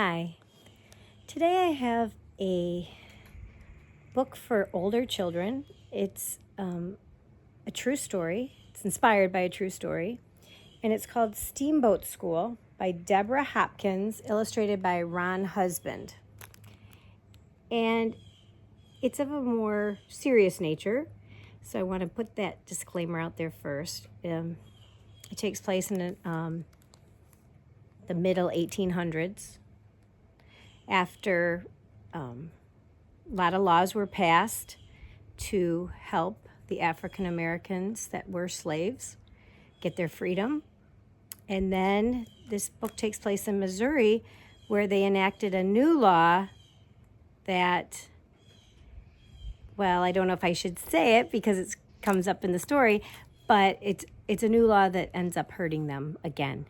Hi. Today I have a book for older children. It's a true story. It's inspired by a true story. And it's called Steamboat School by Deborah Hopkins, illustrated by Ron Husband. And it's of a more serious nature. So I want to put that disclaimer out there first. It takes place in the middle 1800s. After a lot of laws were passed to help the African Americans that were slaves get their freedom. And then this book takes place in Missouri, where they enacted a new law that, well, I don't know if I should say it because it comes up in the story, but it's a new law that ends up hurting them again.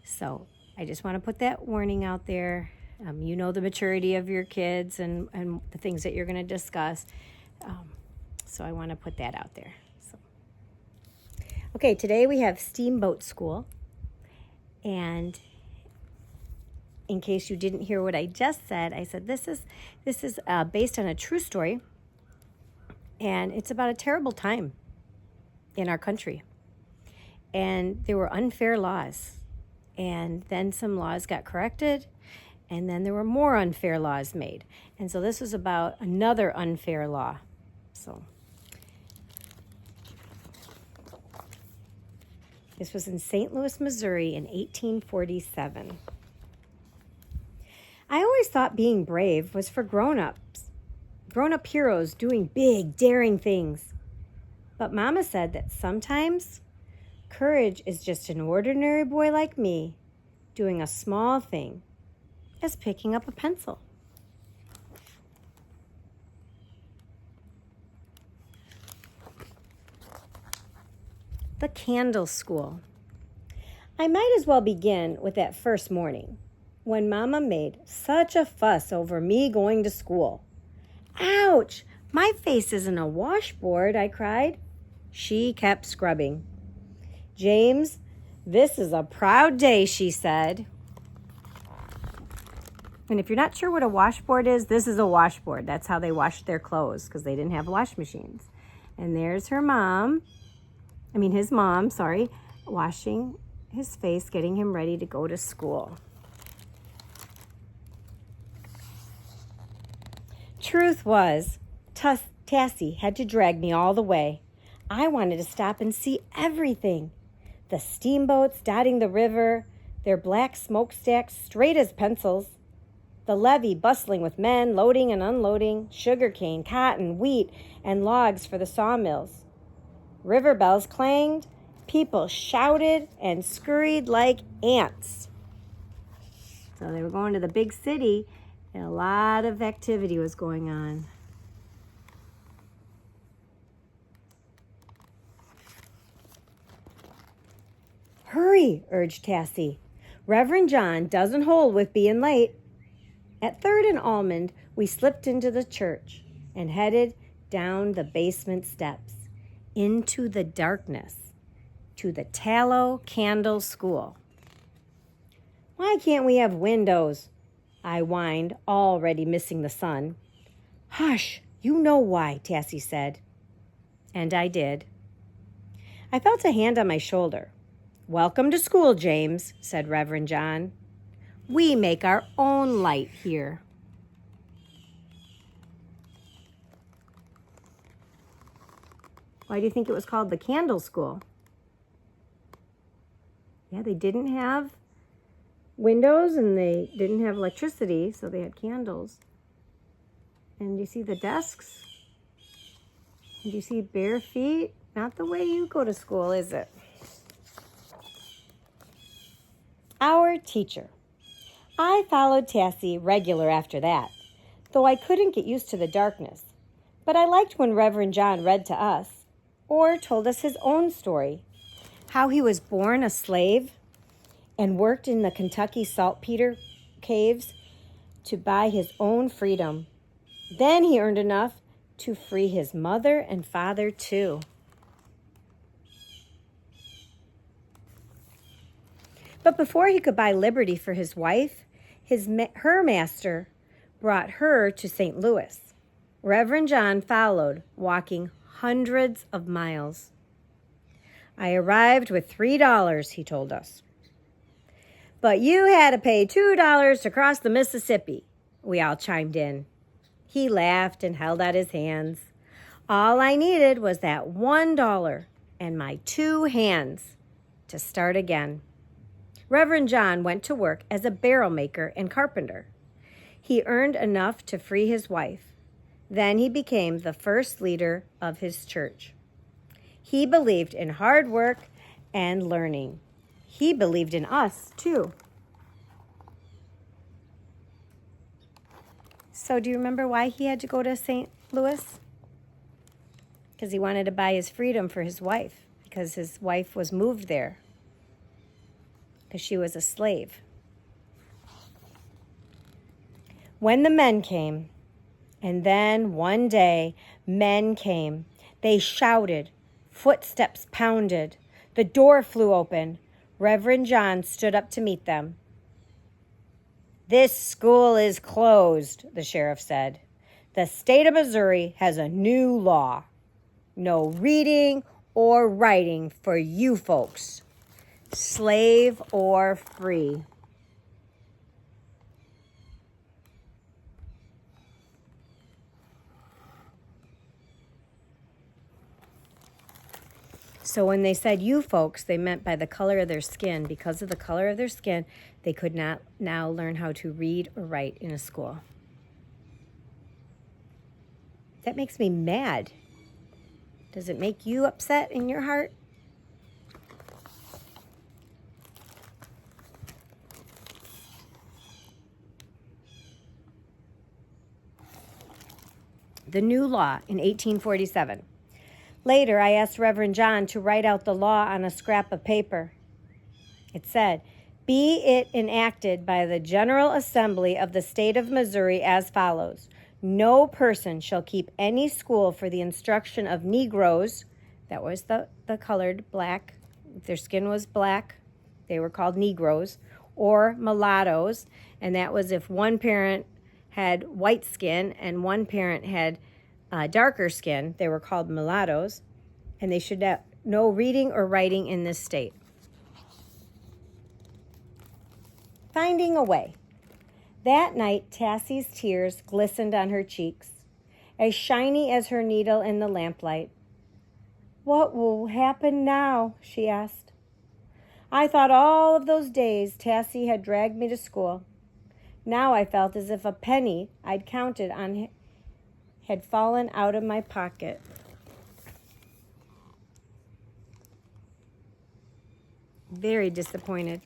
So I just want to put that warning out there. You know the maturity of your kids and the things that you're going to discuss. So I want to put that out there. So. Okay, today we have Steamboat School. And in case you didn't hear what I just said, I said this is based on a true story. And it's about a terrible time in our country. And there were unfair laws. And then some laws got corrected. And then there were more unfair laws made. And so this was about another unfair law. So this was in St. Louis, Missouri in 1847. I always thought being brave was for grown-ups, grown-up heroes doing big, daring things. But Mama said that sometimes courage is just an ordinary boy like me doing a small thing, as picking up a pencil. The Candle School. I might as well begin with that first morning when Mama made such a fuss over me going to school. Ouch! My face isn't a washboard, I cried. She kept scrubbing. James, this is a proud day, she said. And if you're not sure what a washboard is, this is a washboard. That's how they washed their clothes because they didn't have wash machines. And there's his mom, washing his face, getting him ready to go to school. Truth was, Tassie had to drag me all the way. I wanted to stop and see everything. The steamboats dotting the river, their black smokestacks straight as pencils. The levee bustling with men loading and unloading sugarcane, cotton, wheat, and logs for the sawmills. River bells clanged, people shouted and scurried like ants. So they were going to the big city, and a lot of activity was going on. Hurry, urged Tassie. Reverend John doesn't hold with being late. At 3rd and Almond, we slipped into the church and headed down the basement steps into the darkness to the Tallow Candle School. Why can't we have windows? I whined, already missing the sun. Hush, you know why, Tassie said. And I did. I felt a hand on my shoulder. Welcome to school, James, said Reverend John. We make our own light here. Why do you think it was called the Candle School? Yeah, they didn't have windows and they didn't have electricity, so they had candles. And you see the desks? And you see bare feet? Not the way you go to school, is it? Our teacher. I followed Tassie regular after that, though I couldn't get used to the darkness. But I liked when Reverend John read to us, or told us his own story, how he was born a slave and worked in the Kentucky saltpeter caves to buy his own freedom. Then he earned enough to free his mother and father too. But before he could buy liberty for his wife Her master brought her to St. Louis. Reverend John followed, walking hundreds of miles. I arrived with $3, he told us. But you had to pay $2 to cross the Mississippi, we all chimed in. He laughed and held out his hands. All I needed was that $1 and my 2 hands to start again. Reverend John went to work as a barrel maker and carpenter. He earned enough to free his wife. Then he became the first leader of his church. He believed in hard work and learning. He believed in us, too. So do you remember why he had to go to St. Louis? Because he wanted to buy his freedom for his wife, because his wife was moved there, because she was a slave. When the men came, and then one day, men came. They shouted. Footsteps pounded. The door flew open. Reverend John stood up to meet them. This school is closed, the sheriff said. The state of Missouri has a new law. No reading or writing for you folks, slave or free. So when they said you folks, they meant by the color of their skin. Because of the color of their skin, they could not now learn how to read or write in a school. That makes me mad. Does it make you upset in your heart? The new law in 1847. Later, I asked Reverend John to write out the law on a scrap of paper. It said, "Be it enacted by the General Assembly of the State of Missouri as follows. No person shall keep any school for the instruction of Negroes," that was the colored black, if their skin was black, they were called Negroes, "or mulattoes," and that was if one parent had white skin and one parent had darker skin, they were called mulattoes, and they should have no reading or writing in this state. Finding a way. That night, Tassie's tears glistened on her cheeks, as shiny as her needle in the lamplight. "What will happen now?" she asked. I thought all of those days Tassie had dragged me to school. Now I felt as if a penny I'd counted on had fallen out of my pocket. Very disappointed.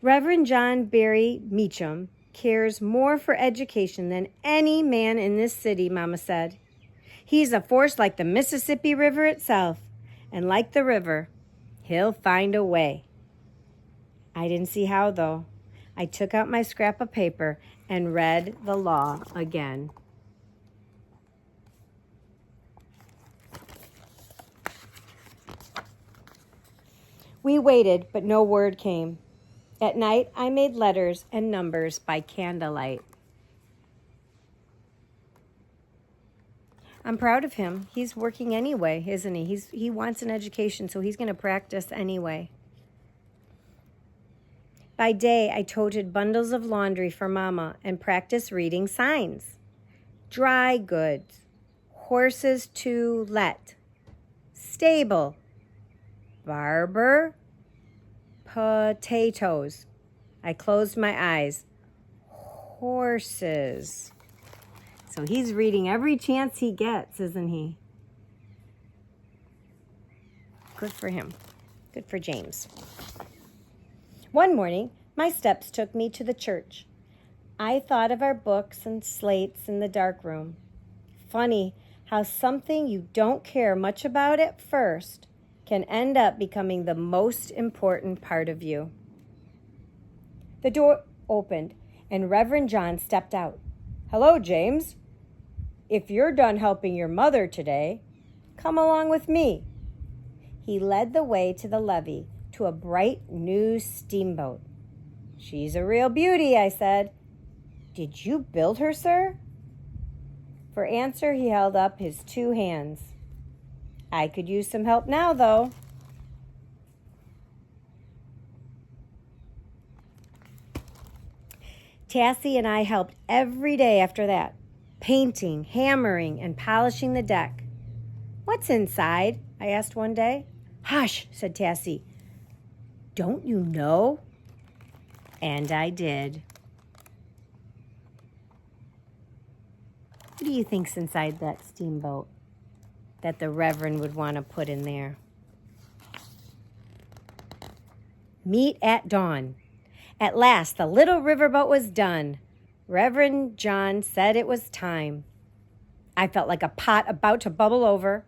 Reverend John Barry Meacham cares more for education than any man in this city, Mama said. He's a force like the Mississippi River itself, and like the river, he'll find a way. I didn't see how, though. I took out my scrap of paper and read the law again. We waited, but no word came. At night, I made letters and numbers by candlelight. I'm proud of him. He's working anyway, isn't he? He wants an education, so he's going to practice anyway. By day, I toted bundles of laundry for Mama and practiced reading signs. Dry goods, horses to let, stable, barber, potatoes. I closed my eyes. Horses. So he's reading every chance he gets, isn't he? Good for him. Good for James. One morning, my steps took me to the church. I thought of our books and slates in the dark room. Funny how something you don't care much about at first can end up becoming the most important part of you. The door opened, and Reverend John stepped out. "Hello, James. If you're done helping your mother today, come along with me." He led the way to the levee to a bright new steamboat. "She's a real beauty," I said. "Did you build her, sir?" For answer, he held up his 2 hands. "I could use some help now, though." Tassie and I helped every day after that, painting, hammering, and polishing the deck. "What's inside?" I asked one day. "Hush," said Tassie. "Don't you know?" And I did. What do you think's inside that steamboat that the Reverend would want to put in there? Meet at dawn. At last, the little riverboat was done. Reverend John said it was time. I felt like a pot about to bubble over.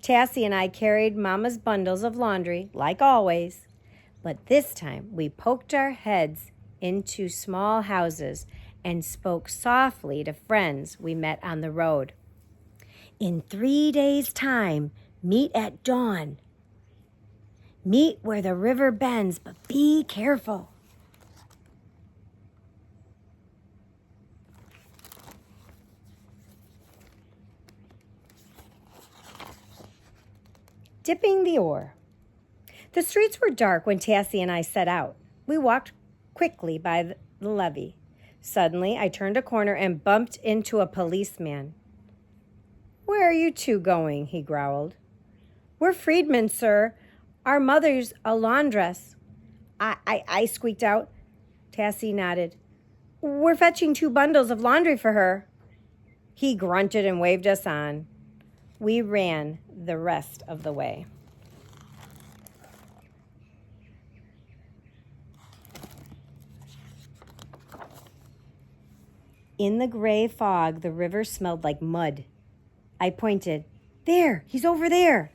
Tassie and I carried Mama's bundles of laundry, like always. But this time, we poked our heads into small houses and spoke softly to friends we met on the road. "In 3 days' time, meet at dawn. Meet where the river bends, but be careful." Dipping the oar. The streets were dark when Tassie and I set out. We walked quickly by the levee. Suddenly, I turned a corner and bumped into a policeman. "Where are you two going?" he growled. "We're freedmen, sir. Our mother's a laundress." I squeaked out. Tassie nodded. "We're fetching 2 bundles of laundry for her." He grunted and waved us on. We ran the rest of the way. In the gray fog, the river smelled like mud. I pointed. "There, he's over there."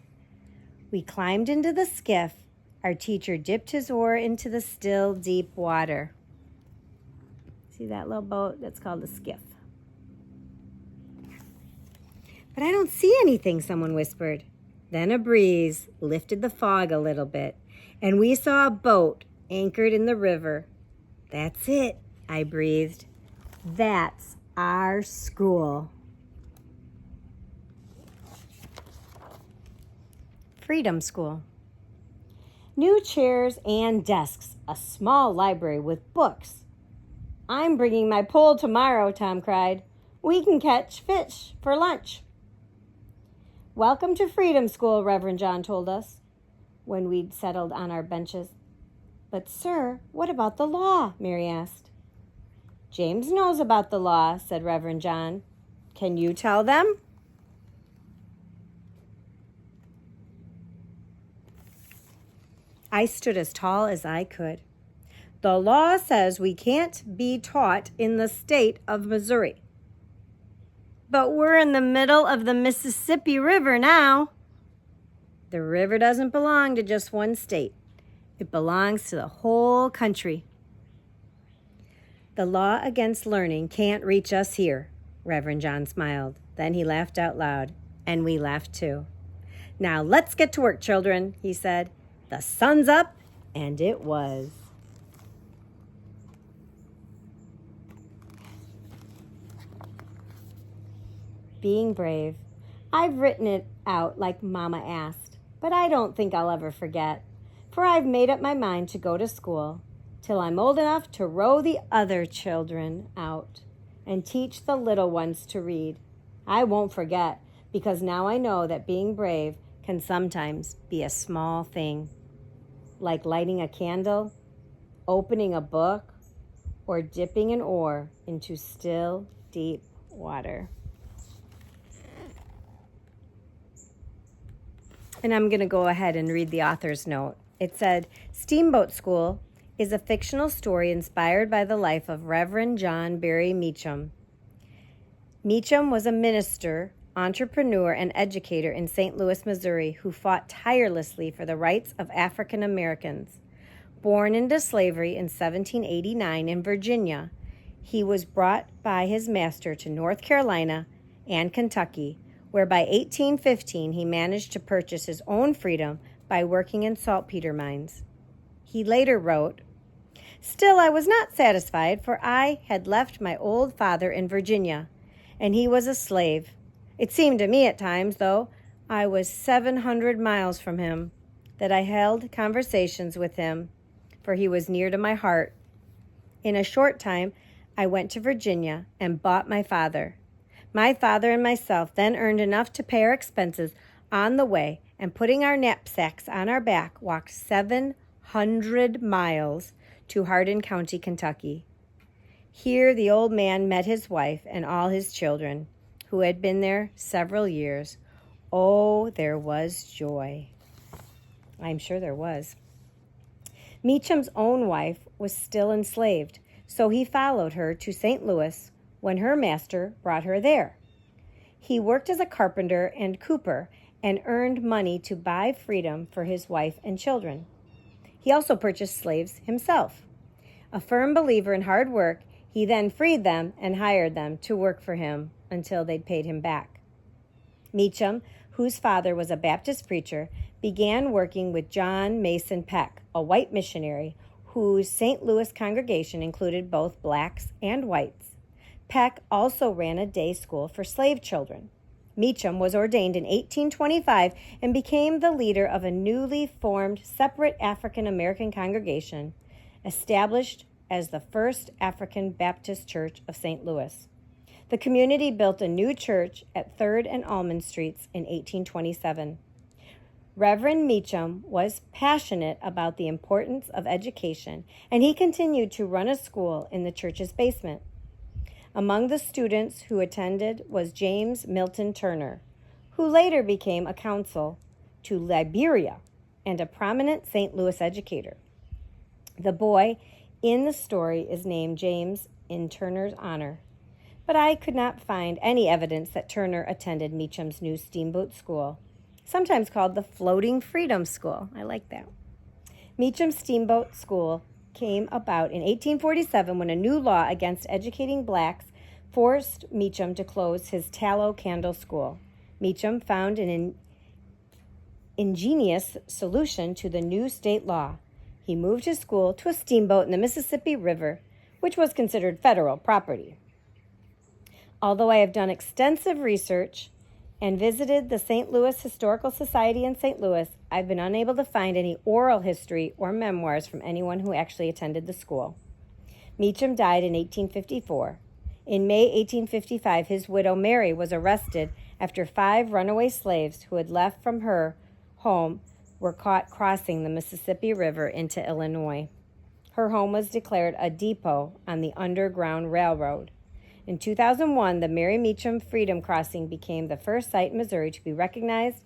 We climbed into the skiff. Our teacher dipped his oar into the still, deep water. See that little boat? That's called a skiff. "But I don't see anything," someone whispered. Then a breeze lifted the fog a little bit, and we saw a boat anchored in the river. "That's it," I breathed. "That's our school." Freedom School. New chairs and desks, a small library with books. "I'm bringing my pole tomorrow," Tom cried. "We can catch fish for lunch." "Welcome to Freedom School," Reverend John told us when we'd settled on our benches. "But, sir, what about the law?" Mary asked. "James knows about the law," said Reverend John. "Can you tell them?" I stood as tall as I could. "The law says we can't be taught in the state of Missouri." "But we're in the middle of the Mississippi River now." "The river doesn't belong to just one state. It belongs to the whole country." "The law against learning can't reach us here," Reverend John smiled. Then he laughed out loud, and we laughed too. "Now let's get to work, children," he said. "The sun's up," and it was. Being brave. I've written it out like Mama asked, but I don't think I'll ever forget, for I've made up my mind to go to school till I'm old enough to row the other children out and teach the little ones to read. I won't forget, because now I know that being brave can sometimes be a small thing, like lighting a candle, opening a book, or dipping an oar into still, deep water. And I'm going to go ahead and read the author's note. It said, Steamboat School is a fictional story inspired by the life of Reverend John Barry Meacham. Meacham was a minister, entrepreneur, and educator in St. Louis, Missouri, who fought tirelessly for the rights of African Americans. Born into slavery in 1789 in Virginia, he was brought by his master to North Carolina and Kentucky, where by 1815 he managed to purchase his own freedom by working in saltpeter mines. He later wrote, Still, I was not satisfied, for I had left my old father in Virginia, and he was a slave. It seemed to me at times, though I was 700 miles from him, that I held conversations with him, for he was near to my heart. In a short time, I went to Virginia and bought my father. My father and myself then earned enough to pay our expenses on the way, and putting our knapsacks on our back, walked 700 miles to Hardin County, Kentucky. Here the old man met his wife and all his children, who had been there several years. Oh, there was joy. I'm sure there was. Meacham's own wife was still enslaved, so he followed her to St. Louis when her master brought her there. He worked as a carpenter and cooper and earned money to buy freedom for his wife and children. He also purchased slaves himself. A firm believer in hard work, he then freed them and hired them to work for him until they'd paid him back. Meacham, whose father was a Baptist preacher, began working with John Mason Peck, a white missionary whose St. Louis congregation included both blacks and whites. Peck also ran a day school for slave children. Meacham was ordained in 1825 and became the leader of a newly formed separate African American congregation, established as the First African Baptist Church of St. Louis. The community built a new church at 3rd and Almond Streets in 1827. Reverend Meacham was passionate about the importance of education, and he continued to run a school in the church's basement. Among the students who attended was James Milton Turner, who later became a consul to Liberia and a prominent St. Louis educator. The boy in the story is named James in Turner's honor, but I could not find any evidence that Turner attended Meacham's new Steamboat School, sometimes called the Floating Freedom School. I like that. Meacham's Steamboat School came about in 1847 when a new law against educating blacks forced Meacham to close his tallow candle school. Meacham found an ingenious solution to the new state law. He moved his school to a steamboat in the Mississippi River, which was considered federal property. Although I have done extensive research and visited the St. Louis Historical Society in St. Louis, I've been unable to find any oral history or memoirs from anyone who actually attended the school. Meacham died in 1854. In May 1855, his widow Mary was arrested after 5 runaway slaves who had left from her home were caught crossing the Mississippi River into Illinois. Her home was declared a depot on the Underground Railroad. In 2001, the Mary Meacham Freedom Crossing became the first site in Missouri to be recognized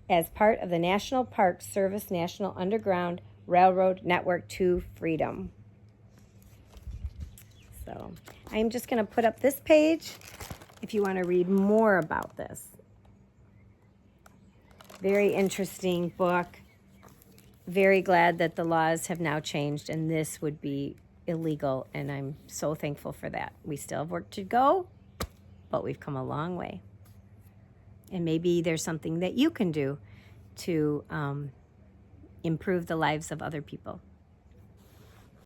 as part of the National Park Service National Underground Railroad Network to Freedom. So I'm just going to put up this page if you want to read more about this. Very interesting book. Very glad that the laws have now changed and this would be illegal, and I'm so thankful for that. We still have work to go, but we've come a long way. And maybe there's something that you can do to improve the lives of other people.